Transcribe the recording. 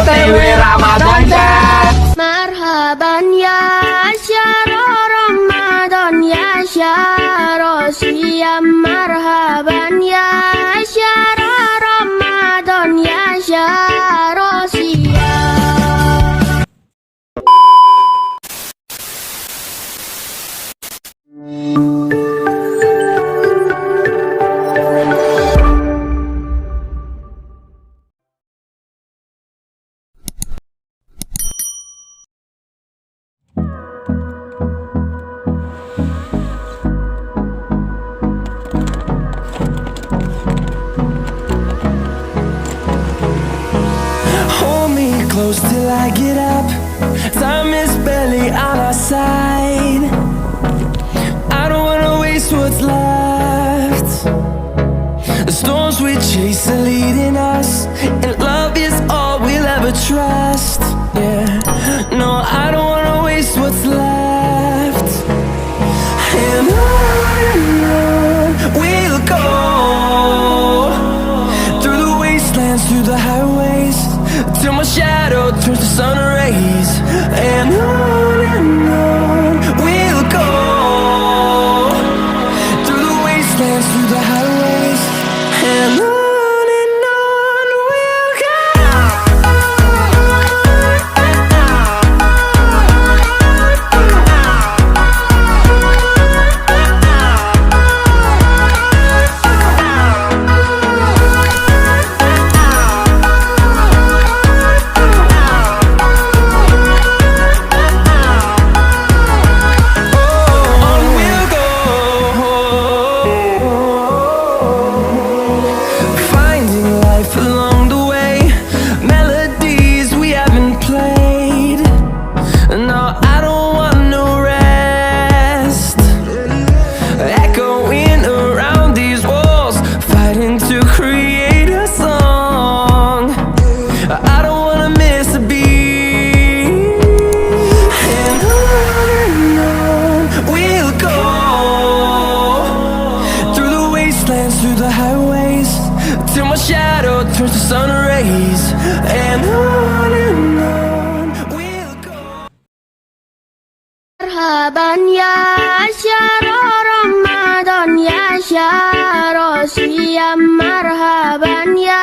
OTW Ramadan Chat. Marhaban ya syara Ramadan ya syara siam. Marhaban ya syara Ramadan ya syara siam. Close till I get up. Time is barely on our side. I don't wanna waste what's left. The storms we chase are leading us, and love is all we'll ever trust. Yeah, no, I don't wanna waste what's left. And on we'll go, through the wastelands, through the highways, till my shadow turns to sun rays. And on we'll go, through the wastelands, through the highways, and on we'll go. Through the highways, till my shadow turns to sun rays. And on we'll go. Marhaban ya syara Ramadan ya syara siam. Marhaban ya